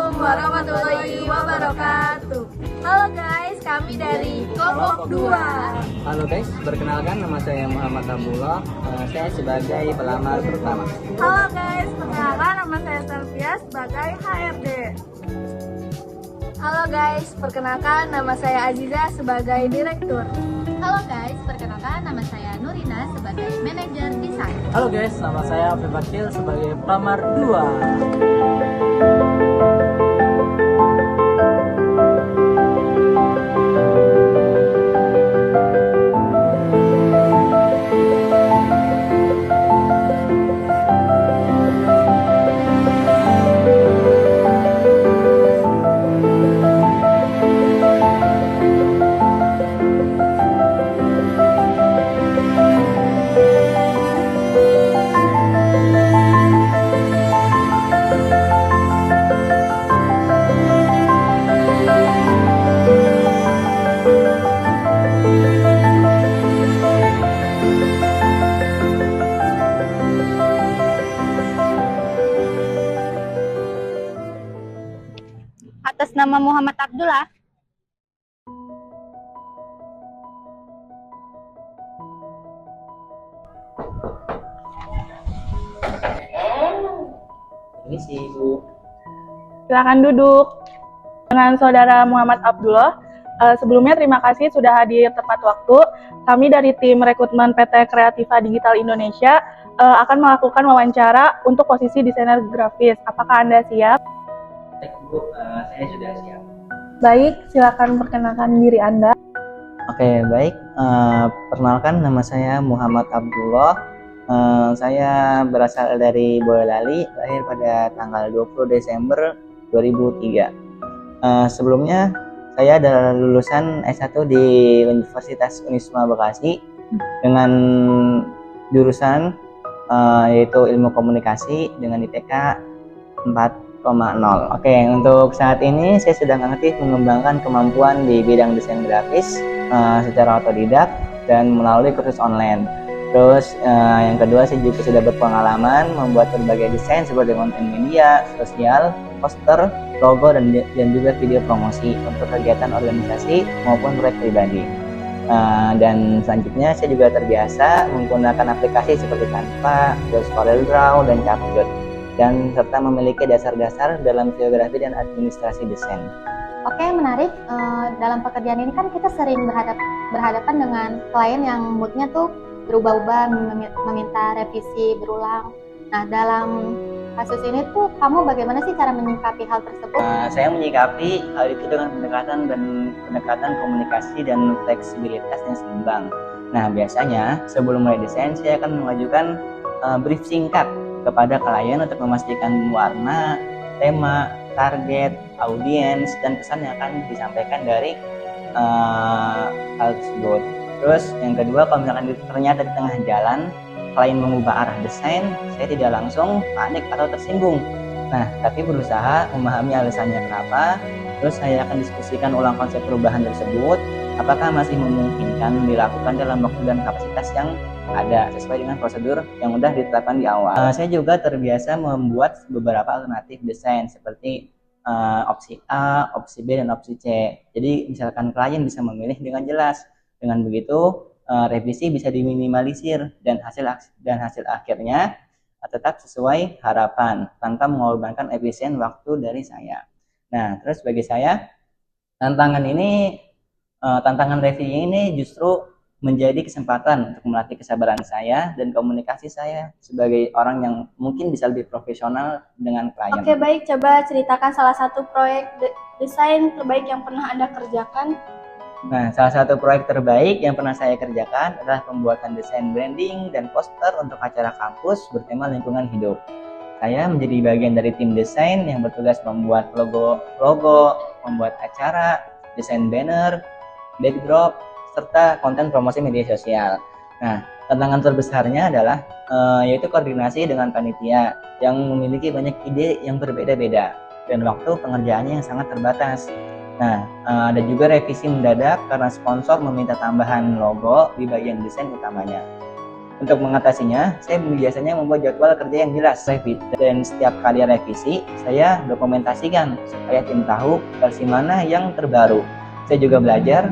Assalamualaikum warahmatullahi wabarakatuh. Halo guys, kami dari Kelompok 2. Halo guys, perkenalkan nama saya Muhammad Abdullah. Saya sebagai pelamar pertama. Halo guys, perkenalkan nama saya Selvia sebagai HRD. Halo guys, perkenalkan nama saya Aziza sebagai direktur. Halo guys, perkenalkan nama saya Nurina sebagai manajer desain. Halo guys, nama saya Febakil sebagai pelamar 2. Atas nama Muhammad Abdullah. Ini sih Bu. Silakan duduk. Dengan saudara Muhammad Abdullah, sebelumnya terima kasih sudah hadir tepat waktu. Kami dari tim rekrutmen PT Kreativa Digital Indonesia akan melakukan wawancara untuk posisi desainer grafis. Apakah Anda siap? Baik Bu, saya sudah siap. Baik, silakan perkenalkan diri Anda. Oke, baik. Perkenalkan nama saya Muhammad Abdullah. Saya berasal dari Boyolali, lahir pada tanggal 20 Desember 2003. Sebelumnya saya adalah lulusan S1 di Universitas Unisma Bekasi dengan jurusan yaitu Ilmu Komunikasi dengan IPK 4,0. Oke, untuk saat ini saya sedang aktif mengembangkan kemampuan di bidang desain grafis secara otodidak dan melalui kursus online. Terus yang kedua, saya juga sudah berpengalaman membuat berbagai desain seperti konten media, sosial, poster, logo, dan juga video promosi untuk kegiatan organisasi maupun proyek pribadi. Dan selanjutnya saya juga terbiasa menggunakan aplikasi seperti Canva, terus CorelDRAW, dan CapCut, dan serta memiliki dasar-dasar dalam geografi dan administrasi desain. Oke, menarik. Dalam pekerjaan ini kan kita sering berhadapan dengan klien yang moodnya tuh berubah-ubah, meminta revisi berulang. Nah, dalam kasus ini tuh kamu bagaimana sih cara menyikapi hal tersebut? Saya menyikapi hal itu dengan pendekatan komunikasi dan fleksibilitas yang seimbang. Nah, biasanya sebelum mulai desain saya akan mengajukan brief singkat kepada klien untuk memastikan warna, tema, target, audiens, dan pesan yang akan disampaikan dari hal tersebut. Terus yang kedua, kalau misalkan ternyata di tengah jalan klien mengubah arah desain, saya tidak langsung panik atau tersinggung. Nah, tapi berusaha memahami alasannya kenapa. Terus saya akan diskusikan ulang konsep perubahan tersebut, apakah masih memungkinkan dilakukan dalam waktu dan kapasitas yang ada sesuai dengan prosedur yang sudah ditetapkan di awal. Saya juga terbiasa membuat beberapa alternatif desain seperti opsi A, opsi B, dan opsi C. Jadi misalkan klien bisa memilih dengan jelas. Dengan begitu revisi bisa diminimalisir dan hasil akhirnya tetap sesuai harapan tanpa mengorbankan efisien waktu dari saya. Nah, terus bagi saya tantangan revisi ini justru menjadi kesempatan untuk melatih kesabaran saya dan komunikasi saya sebagai orang yang mungkin bisa lebih profesional dengan klien. Oke baik, coba ceritakan salah satu proyek desain terbaik yang pernah Anda kerjakan. Nah, salah satu proyek terbaik yang pernah saya kerjakan adalah pembuatan desain branding dan poster untuk acara kampus bertema lingkungan hidup. Saya menjadi bagian dari tim desain yang bertugas membuat logo, membuat acara, desain banner, backdrop, serta konten promosi media sosial. Nah, tantangan terbesarnya adalah yaitu koordinasi dengan panitia yang memiliki banyak ide yang berbeda-beda dan waktu pengerjaannya yang sangat terbatas. Nah, ada juga revisi mendadak karena sponsor meminta tambahan logo di bagian desain utamanya. Untuk mengatasinya, saya biasanya membuat jadwal kerja yang jelas, dan setiap kali revisi, saya dokumentasikan supaya tim tahu versi mana yang terbaru. Saya juga belajar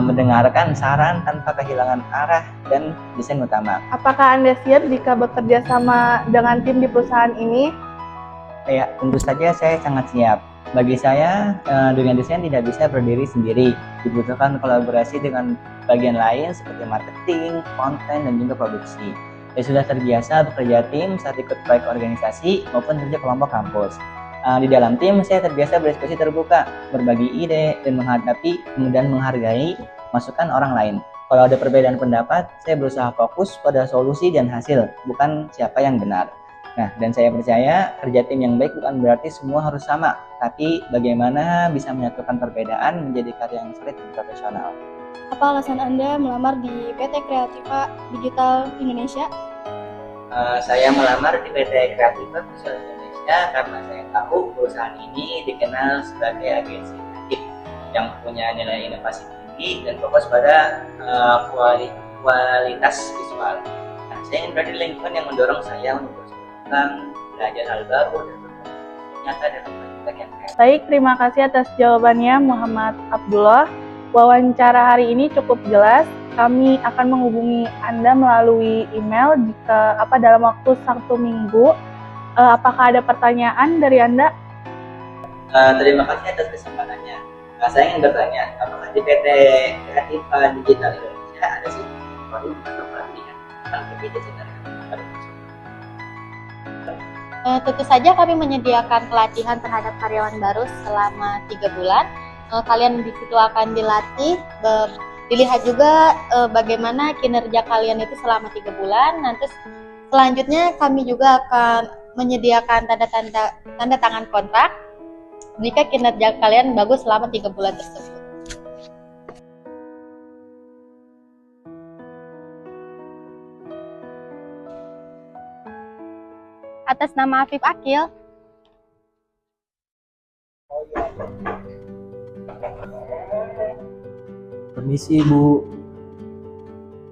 mendengarkan saran tanpa kehilangan arah dan desain utama. Apakah Anda siap jika bekerja sama dengan tim di perusahaan ini? Ya, tentu saja saya sangat siap. Bagi saya, dunia desain tidak bisa berdiri sendiri. Dibutuhkan kolaborasi dengan bagian lain seperti marketing, konten, dan juga produksi. Saya sudah terbiasa bekerja tim saat ikut proyek organisasi maupun kerja kelompok kampus. Di dalam tim, saya terbiasa berdiskusi terbuka, berbagi ide, dan menghargai masukan orang lain. Kalau ada perbedaan pendapat, saya berusaha fokus pada solusi dan hasil, bukan siapa yang benar. Nah, dan saya percaya kerja tim yang baik bukan berarti semua harus sama, tapi bagaimana bisa menyatukan perbedaan menjadi karya yang solid dan profesional. Apa alasan Anda melamar di PT Kreativa Digital Indonesia? Saya melamar di PT Kreativa Digital Indonesia karena saya tahu perusahaan ini dikenal sebagai agensi kreatif yang punya nilai inovasi tinggi dan fokus pada kualitas visual. Nah, saya ingin berada di lingkungan yang mendorong saya untuk belajar hal baru dan nyata dalam proyek yang kreatif. Baik, terima kasih atas jawabannya Muhammad Abdullah. Wawancara hari ini cukup jelas. Kami akan menghubungi Anda melalui email jika dalam waktu 1 minggu. Apakah ada pertanyaan dari Anda? Terima kasih atas kesempatannya. Saya ingin bertanya, apakah di PT Kreativa Digital Indonesia ada sistem forum atau pelatihan tentang desain pada Tentu saja kami menyediakan pelatihan terhadap karyawan baru selama 3 bulan. Kalian di situ akan dilatih, dilihat juga bagaimana kinerja kalian itu selama 3 bulan. Nanti selanjutnya kami juga akan menyediakan tanda tangan kontrak jika kinerja kalian bagus selama 3 bulan tersebut. Atas nama Afif Akil, Permisi Bu.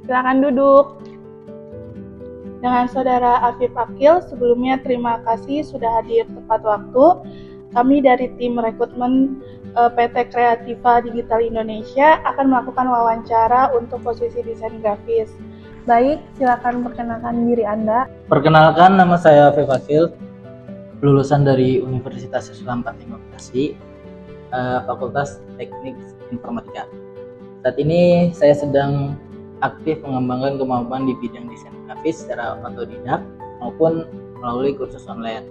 Silakan duduk. Dengan Saudara Afif Akil, sebelumnya terima kasih sudah hadir tepat waktu. Kami dari tim rekrutmen PT Kreativa Digital Indonesia akan melakukan wawancara untuk posisi desain grafis. Baik, silakan perkenalkan diri Anda. Perkenalkan, nama saya Afif Akil, lulusan dari Universitas Islam Fatimah Bekasi, Fakultas Teknik Informatika. Saat ini saya sedang aktif mengembangkan kemampuan di bidang desain grafis secara otodidak maupun melalui kursus online.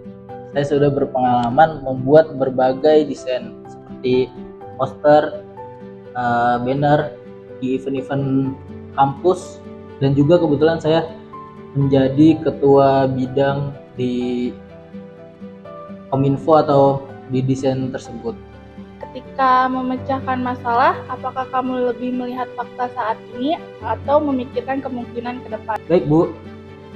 Saya sudah berpengalaman membuat berbagai desain seperti poster, banner di event-event kampus, dan juga kebetulan saya menjadi ketua bidang di Kominfo atau di desain tersebut. Ketika memecahkan masalah, apakah kamu lebih melihat fakta saat ini atau memikirkan kemungkinan ke depan? Baik Bu,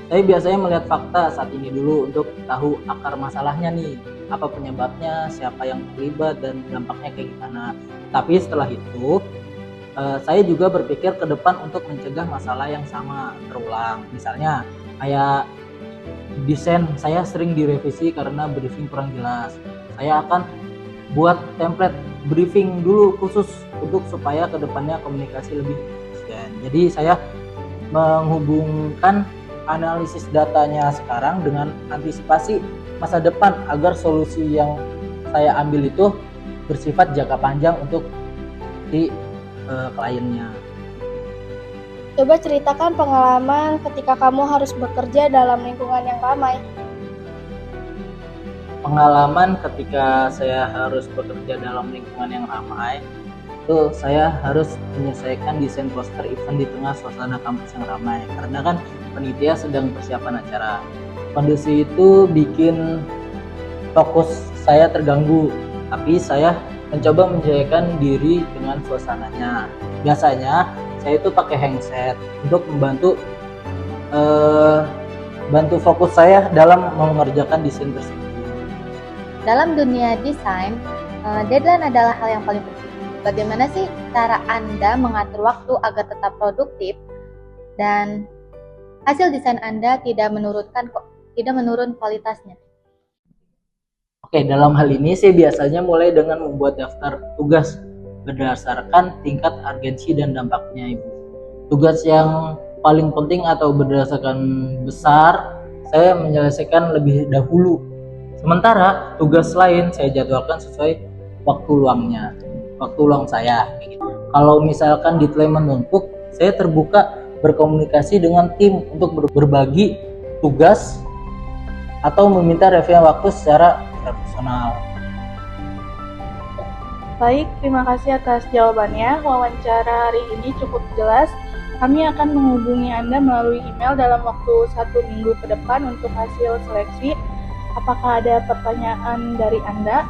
saya biasanya melihat fakta saat ini dulu untuk tahu akar masalahnya nih, apa penyebabnya, siapa yang terlibat, dan dampaknya kayak gimana. Tapi setelah itu, saya juga berpikir ke depan untuk mencegah masalah yang sama terulang. Misalnya kayak desain saya sering direvisi karena briefing kurang jelas. Saya akan buat template briefing dulu khusus untuk supaya ke depannya komunikasi lebih efisien. Jadi saya menghubungkan analisis datanya sekarang dengan antisipasi masa depan agar solusi yang saya ambil itu bersifat jangka panjang untuk di kliennya. Coba ceritakan pengalaman ketika kamu harus bekerja dalam lingkungan yang ramai. Pengalaman ketika saya harus bekerja dalam lingkungan yang ramai, itu saya harus menyelesaikan desain poster event di tengah suasana kampus yang ramai. Karena kan panitia sedang persiapan acara. Kondisi itu bikin fokus saya terganggu, tapi saya mencoba menyesuaikan diri dengan suasananya. Biasanya saya itu pakai handset untuk membantu fokus saya dalam mengerjakan desain tersebut. dalam dunia desain, deadline adalah hal yang paling penting. Bagaimana sih cara Anda mengatur waktu agar tetap produktif dan hasil desain Anda tidak menurun kualitasnya. Oke, dalam hal ini saya biasanya mulai dengan membuat daftar tugas berdasarkan tingkat urgensi dan dampaknya, Ibu. Tugas yang paling penting atau berdasarkan besar, saya menyelesaikan lebih dahulu. Sementara tugas lain saya jadwalkan sesuai waktu luang saya. Kayak gitu. Kalau misalkan deadline menumpuk, saya terbuka berkomunikasi dengan tim untuk berbagi tugas atau meminta review waktu secara profesional. Baik, terima kasih atas jawabannya. Wawancara hari ini cukup jelas. Kami akan menghubungi Anda melalui email dalam waktu 1 minggu ke depan untuk hasil seleksi. Apakah ada pertanyaan dari Anda?